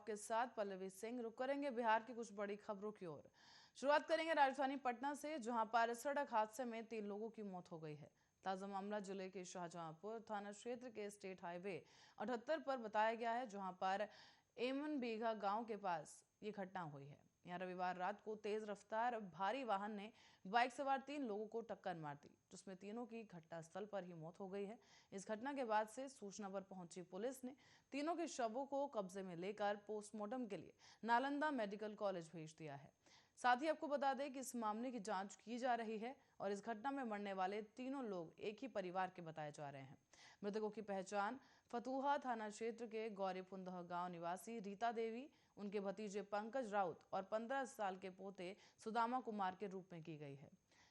आपके साथ पल्लवी सिंह। रुक करेंगे बिहार की कुछ बड़ी खबरों की ओर। शुरुआत करेंगे राजधानी पटना से, जहां पर सड़क हादसे में 3 लोगों की मौत हो गई है। ताजा मामला जिले के शाहजहांपुर थाना क्षेत्र के स्टेट हाईवे 78 पर बताया गया है, जहां पर एमन बीघा गांव के पास ये घटना हुई है। यहाँ रविवार रात को तेज रफ्तार भारी वाहन ने बाइक सवार 3 लोगों को टक्कर मार दी, जिसमें तीनों की घटनास्थल पर ही मौत हो गई है। इस घटना के बाद से सूचना पर पहुंची पुलिस ने तीनों के शवों को कब्जे में लेकर पोस्टमार्टम के लिए नालंदा मेडिकल कॉलेज भेज दिया है। साथ ही आपको बता दें कि इस मामले की जांच की जा रही है और इस घटना में मरने वाले तीनों लोग एक ही परिवार के बताए जा रहे हैं। मृतकों की पहचान फतुहा थाना क्षेत्र के गौरीपुंदह गांव निवासी रीता देवी, उनके भतीजे पंकज राउत और 15 साल के पोते सुदामा कुमार के रूप में की गई है।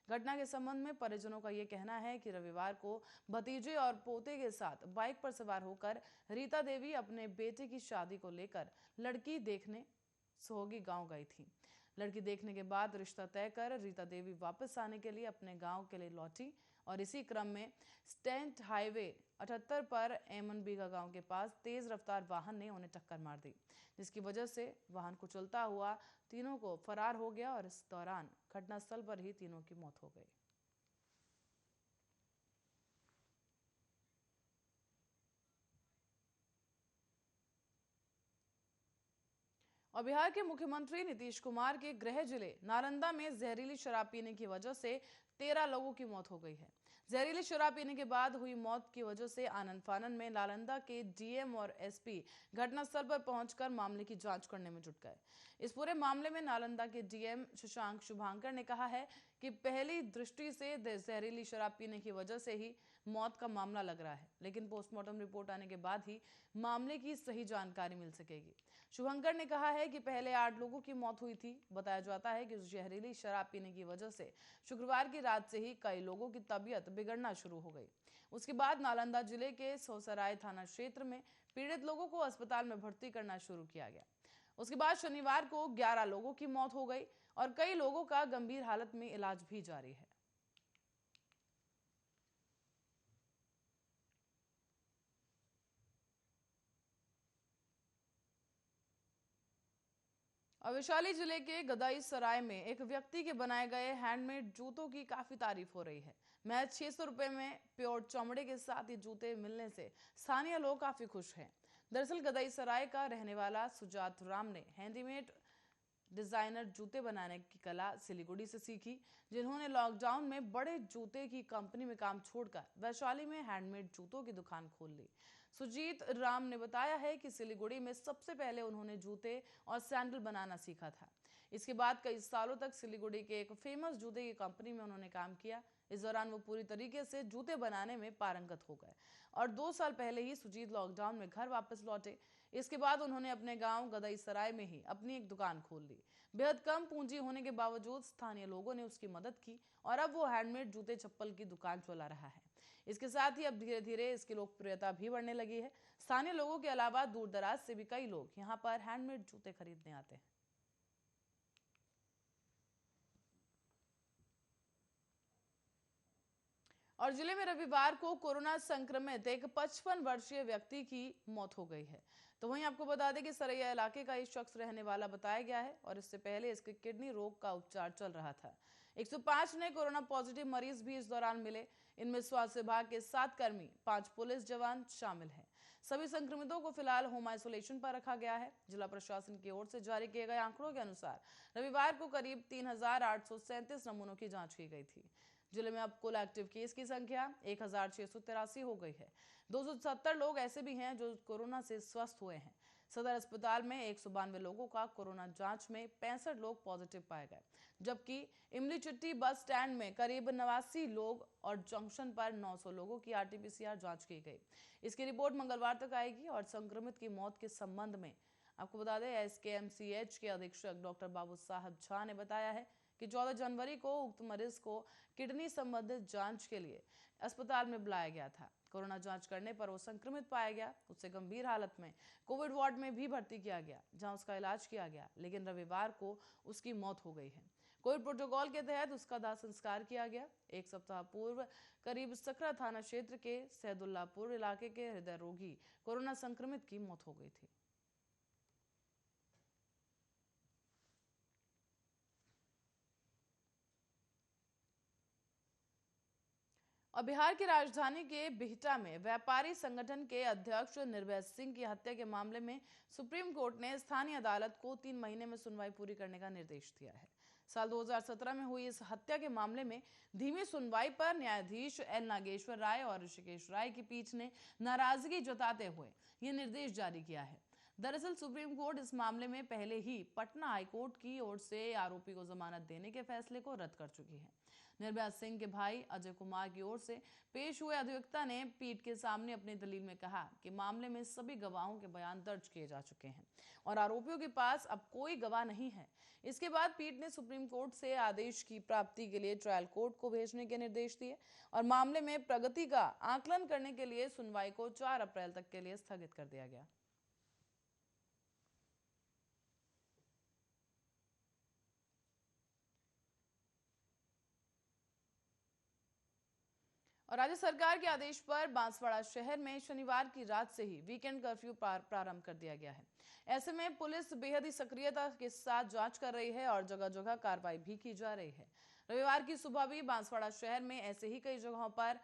घटना के संबंध में परिजनों का यह कहना है कि रविवार को भतीजे और पोते के साथ बाइक पर सवार होकर रीता देवी अपने बेटे की शादी को लेकर लड़की देखने सोहगी गांव गई थी। लड़की देखने के बाद रिश्ता तय कर रीता देवी वापस आने के लिए अपने गांव के लिए लौटी और इसी क्रम में स्टेट हाईवे 78 पर एमन बीघा गांव के पास तेज रफ्तार वाहन ने उन्हें टक्कर मार दी, जिसकी वजह से वाहन कुचलता हुआ तीनों को फरार हो गया और इस दौरान घटनास्थल पर ही तीनों की मौत हो गई। और बिहार के मुख्यमंत्री नीतीश कुमार के गृह जिले नालंदा में जहरीली शराब पीने की वजह से 13 लोगों की मौत हो गई है। जहरीली शराब पीने के बाद हुई मौत की वजह से आनन फानन में नालंदा के डीएम और एसपी घटनास्थल पर पहुंचकर मामले की जांच करने में जुट गए। इस पूरे मामले में नालंदा के डीएम शशांक शुभांकर ने कहा है कि पहली दृष्टि से जहरीली शराब पीने की वजह से ही मौत का मामला लग रहा है, लेकिन पोस्टमार्टम रिपोर्ट आने के बाद ही मामले की सही जानकारी मिल सकेगी। शुभंकर ने कहा है कि पहले 8 लोगों की मौत हुई थी। बताया जाता है कि जहरीली शराब पीने की वजह से शुक्रवार की रात से ही कई लोगों की तबीयत बिगड़ना शुरू हो गई। उसके बाद नालंदा जिले के सौसराय थाना क्षेत्र में पीड़ित लोगों को अस्पताल में भर्ती करना शुरू किया गया। उसके बाद शनिवार को 11 लोगों की मौत हो गई और कई लोगों का गंभीर हालत में इलाज भी जारी है। और वैशाली जिले के गदाई सराय में एक व्यक्ति के बनाए गए हैंडमेड जूतों की काफी तारीफ हो रही है। महज 600 रुपए में प्योर चमड़े के साथ ये जूते मिलने से स्थानीय लोग काफी खुश हैं। दरअसल गदाई सराय का रहने वाला सुजात राम ने हैंडीमेड डिजाइनर जूते बनाने की कला सिलीगुड़ी से सीखी, जिन्होंने लॉकडाउन में बड़े जूते की कंपनी में काम छोड़कर वैशाली में हैंडमेड जूतों की दुकान खोल ली। सुजीत राम ने बताया है कि सिलीगुड़ी में सबसे पहले उन्होंने जूते और सैंडल बनाना सीखा था। इसके बाद कई सालों तक सिलीगुड़ी के एक फेमस जूते की कंपनी में उन्होंने काम किया। इस दौरान वो पूरी तरीके से जूते बनाने में पारंगत हो गए और 2 साल पहले ही सुजीत लॉकडाउन में घर वापस लौटे। इसके बाद उन्होंने अपने गांव गदई सराय में ही अपनी एक दुकान खोल ली। बेहद कम पूंजी होने के बावजूद स्थानीय लोगों ने उसकी मदद की और अब वो हैंडमेड जूते चप्पल की दुकान चला रहा है। इसके साथ ही अब धीरे धीरे इसकी लोकप्रियता भी बढ़ने लगी है। स्थानीय लोगों के अलावा दूर दराज से भी कई लोग यहाँ पर हैंडमेड जूते खरीदने आते हैं। और जिले में रविवार को कोरोना संक्रमित एक 55 वर्षीय व्यक्ति की मौत हो गई है। तो वहीं आपको बता दें कि सरैया इलाके का एक शख्स रहने वाला बताया गया है और इससे पहले इसके किडनी रोग का उपचार चल रहा था। 105 नए कोरोना पॉजिटिव मरीज भी इस दौरान मिले। इनमें स्वास्थ्य विभाग के 7 कर्मी, 5 पुलिस जवान शामिल हैं। सभी संक्रमितों को फिलहाल होम आइसोलेशन पर रखा गया है। जिला प्रशासन की ओर से जारी किए गए आंकड़ों के अनुसार रविवार को करीब 3,837 नमूनों की जांच की गई थी। जिले में अब कुल एक्टिव केस की संख्या 1,683 हो गई है। 270 लोग ऐसे भी हैं जो कोरोना से स्वस्थ हुए हैं। सदर अस्पताल में 192 लोगों का कोरोना जांच में 65 लोग पॉजिटिव पाए गए, जबकि इमली चिट्टी बस स्टैंड में करीब 89 लोग और जंक्शन पर 900 लोगों की आरटीपीसीआर जांच की गई। इसकी रिपोर्ट मंगलवार तक आएगी। और संक्रमित की मौत के संबंध में आपको बता दें, एसकेएमसीएच के अधीक्षक डॉक्टर बाबू साहब झा ने बताया है कि 14 जनवरी को उक्त मरीज को किडनी संबंधित जांच के लिए अस्पताल में बुलाया गया था। कोरोना जांच करने पर वो संक्रमित पाया गया। उसे गंभीर हालत में कोविड वार्ड में भी भर्ती किया गया, जहां उसका इलाज किया गया, लेकिन रविवार को उसकी मौत हो गई है। कोविड प्रोटोकॉल के तहत उसका दाह संस्कार किया गया। एक सप्ताह पूर्व करीब सकरा थाना क्षेत्र के सैदुल्लापुर इलाके के हृदय रोगी कोरोना संक्रमित की मौत हो गई थी। और बिहार की राजधानी के बिहटा में व्यापारी संगठन के अध्यक्ष निर्भय सिंह की हत्या के मामले में सुप्रीम कोर्ट ने स्थानीय अदालत को 3 महीने में सुनवाई पूरी करने का निर्देश दिया है। साल 2017 में हुई इस हत्या के मामले में धीमी सुनवाई पर न्यायाधीश एल नागेश्वर राय और ऋषिकेश राय की पीठ ने नाराजगी जताते हुए यह निर्देश जारी किया है। दरअसल सुप्रीम कोर्ट इस मामले में पहले ही पटना हाईकोर्ट की ओर से आरोपी को जमानत देने के फैसले को रद्द कर चुकी है। निर्भया सिंह के भाई अजय कुमार की ओर से पेश हुए अधिवक्ता ने पीठ के सामने अपनी दलील में कहा कि मामले में सभी गवाहों के बयान दर्ज किए जा चुके हैं और आरोपियों के पास अब कोई गवाह नहीं है। इसके बाद पीठ ने सुप्रीम कोर्ट से आदेश की प्राप्ति के लिए ट्रायल कोर्ट को भेजने के निर्देश दिए और मामले में प्रगति का आकलन करने के लिए सुनवाई को 4 अप्रैल तक के लिए स्थगित कर दिया गया। और राज्य सरकार के आदेश पर बांसवाड़ा शहर में शनिवार की रात से ही वीकेंड कर्फ्यू प्रारंभ कर दिया गया है। ऐसे में पुलिस बेहद ही सक्रियता के साथ जांच कर रही है और जगह जगह कार्रवाई भी की जा रही है। रविवार की सुबह भी बांसवाड़ा शहर में ऐसे ही कई जगहों पर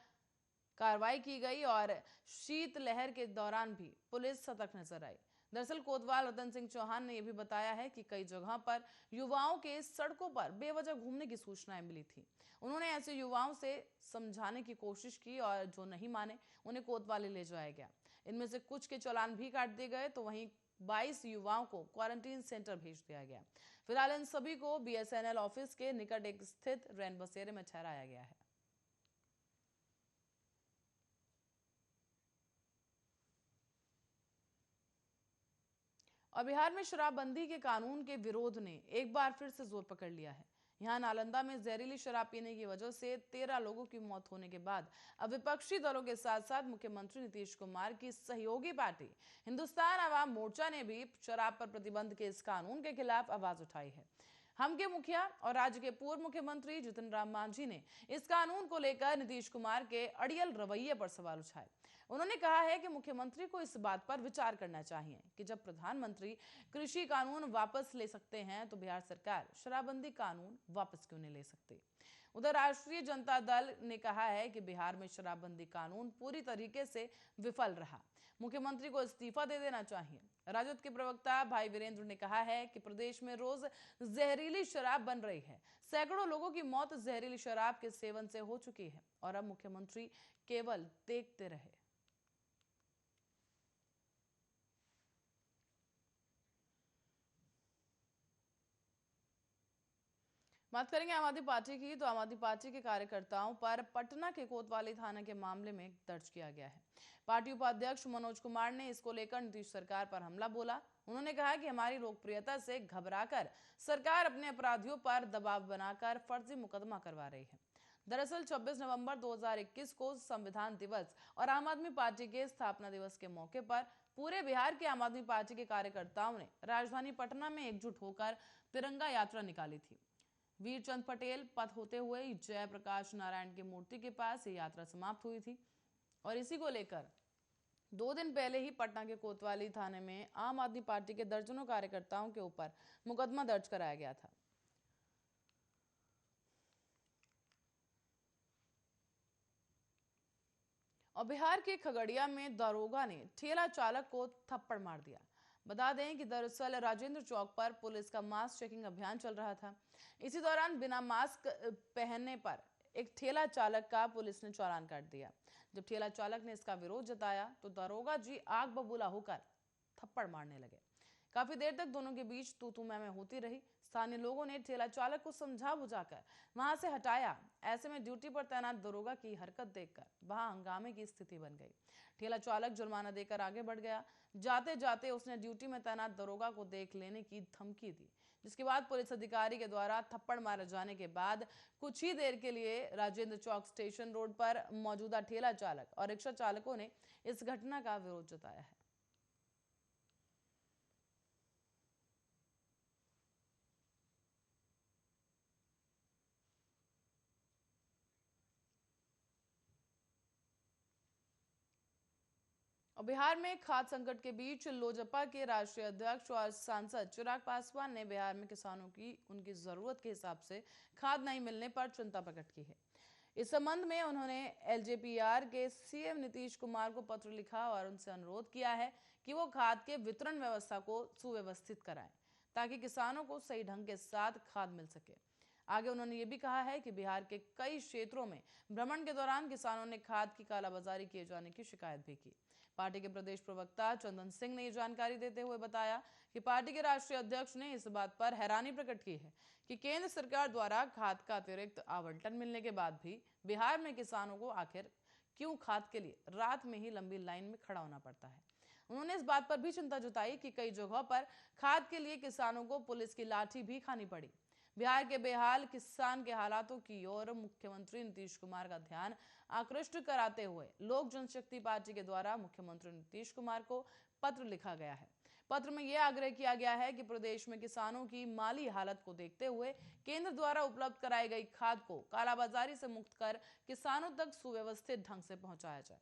कार्रवाई की गई और शीतलहर के दौरान भी पुलिस सतर्क नजर आई। दरअसल कोतवाल रतन सिंह चौहान ने यह भी बताया है कि कई जगहों पर युवाओं के सड़कों पर बेवजह घूमने की सूचनाएं मिली थी। उन्होंने ऐसे युवाओं से समझाने की कोशिश की और जो नहीं माने उन्हें कोतवाली ले जाया गया। इनमें से कुछ के चालान भी काट दिए गए तो वहीं 22 युवाओं को क्वारंटीन सेंटर भेज दिया गया। फिलहाल इन सभी को BSNL ऑफिस के निकट एक स्थित रैन बसेरे में ठहराया गया है। और बिहार में शराबबंदी के कानून के विरोध ने एक बार फिर से जोर पकड़ लिया है। यहां नालंदा में जहरीली शराब पीने की वजह से 13 लोगों की मौत होने के बाद अब विपक्षी दलों के साथ साथ मुख्यमंत्री नीतीश कुमार की सहयोगी पार्टी हिंदुस्तान अवाम मोर्चा ने भी शराब पर प्रतिबंध के इस कानून के खिलाफ आवाज उठाई है। हम के मुखिया और राज्य के पूर्व मुख्यमंत्री जितन राम मांझी ने इस कानून को लेकर नीतीश कुमार के अड़ियल रवैये पर सवाल उठाए। उन्होंने कहा है कि मुख्यमंत्री को इस बात पर विचार करना चाहिए कि जब प्रधानमंत्री कृषि कानून वापस ले सकते हैं तो बिहार सरकार शराबबंदी कानून वापस क्यों नहीं ले सकती। उधर राष्ट्रीय जनता दल ने कहा है कि बिहार में शराबबंदी कानून पूरी तरीके से विफल रहा, मुख्यमंत्री को इस्तीफा दे देना चाहिए। राजद के प्रवक्ता भाई वीरेंद्र ने कहा है कि प्रदेश में रोज जहरीली शराब बन रही है। सैकड़ों लोगों की मौत जहरीली शराब के सेवन से हो चुकी है और अब मुख्यमंत्री केवल देखते रहे। बात करेंगे आम आदमी पार्टी की, तो आम आदमी पार्टी के कार्यकर्ताओं पर पटना के कोतवाली थाना के मामले में दर्ज किया गया है। पार्टी उपाध्यक्ष मनोज कुमार ने इसको लेकर नीतीश सरकार पर हमला बोला। उन्होंने कहा कि हमारी लोकप्रियता से घबराकर सरकार अपने अपराधियों पर दबाव बनाकर फर्जी मुकदमा करवा रही है। दरअसल 26 नवंबर 2021 को संविधान दिवस और आम आदमी पार्टी के स्थापना दिवस के मौके पर पूरे बिहार के आम आदमी पार्टी के कार्यकर्ताओं ने राजधानी पटना में एकजुट होकर तिरंगा यात्रा निकाली थी। वीरचंद पटेल पथ होते हुए जयप्रकाश नारायण की मूर्ति के पास ये यात्रा समाप्त हुई थी और इसी को लेकर 2 दिन पहले ही पटना के कोतवाली थाने में आम आदमी पार्टी के दर्जनों कार्यकर्ताओं के ऊपर मुकदमा दर्ज कराया गया था। और बिहार के खगड़िया में दारोगा ने ठेला चालक को थप्पड़ मार दिया। बता दें कि दरअसल राजेंद्र चौक पर पुलिस का मास्क चेकिंग अभियान चल रहा था। इसी दौरान बिना मास्क पहनने पर एक ठेला चालक का पुलिस ने चालान काट दिया। जब ठेला चालक ने इसका विरोध जताया तो दारोगा जी आग बबूला होकर थप्पड़ मारने लगे। काफी देर तक दोनों के बीच तू तू मैं होती रही। स्थानीय लोगों ने ठेला चालक को समझा बुझाकर वहां से हटाया। ऐसे में ड्यूटी पर तैनात दरोगा की हरकत देखकर वहां हंगामे की स्थिति बन गई। ठेला चालक जुर्माना देकर आगे बढ़ गया। जाते जाते उसने ड्यूटी में तैनात दरोगा को देख लेने की धमकी दी, जिसके बाद पुलिस अधिकारी के द्वारा थप्पड़ मारे जाने के बाद कुछ ही देर के लिए राजेंद्र चौक स्टेशन रोड पर मौजूदा ठेला चालक और रिक्शा चालकों ने इस घटना का विरोध जताया है। और बिहार में खाद्य संकट के बीच लोजपा के राष्ट्रीय अध्यक्ष और सांसद चिराग पासवान ने बिहार में किसानों की उनकी जरूरत के हिसाब से खाद नहीं मिलने पर चिंता प्रकट की है। इस संबंध में उन्होंने एलजेपीआर के सीएम नीतीश कुमार को पत्र लिखा और उनसे अनुरोध किया है कि वो खाद के वितरण व्यवस्था को सुव्यवस्थित कराएं ताकि किसानों को सही ढंग के साथ खाद मिल सके। आगे उन्होंने ये भी कहा है कि बिहार के कई क्षेत्रों में भ्रमण के दौरान किसानों ने खाद की कालाबाजारी किए जाने की शिकायत भी की। पार्टी के प्रदेश प्रवक्ता चंदन सिंह ने ये जानकारी देते हुए बताया कि पार्टी के राष्ट्रीय अध्यक्ष ने इस बात पर हैरानी प्रकट की है कि केंद्र सरकार द्वारा खाद का अतिरिक्त आवंटन मिलने के बाद भी बिहार में किसानों को आखिर क्यों खाद के लिए रात में ही लंबी लाइन में खड़ा होना पड़ता है। उन्होंने इस बात पर भी चिंता जताई कि कई जगहों पर खाद के लिए किसानों को पुलिस की लाठी भी खानी पड़ी। बिहार के बेहाल किसान के हालातों की ओर मुख्यमंत्री नीतीश कुमार का ध्यान आकृष्ट कराते हुए लोक जनशक्ति पार्टी के द्वारा मुख्यमंत्री नीतीश कुमार को पत्र लिखा गया है। पत्र में यह आग्रह किया गया है कि प्रदेश में किसानों की माली हालत को देखते हुए केंद्र द्वारा उपलब्ध कराई गई खाद को कालाबाजारी से मुक्त कर किसानों तक सुव्यवस्थित ढंग से पहुंचाया जाए।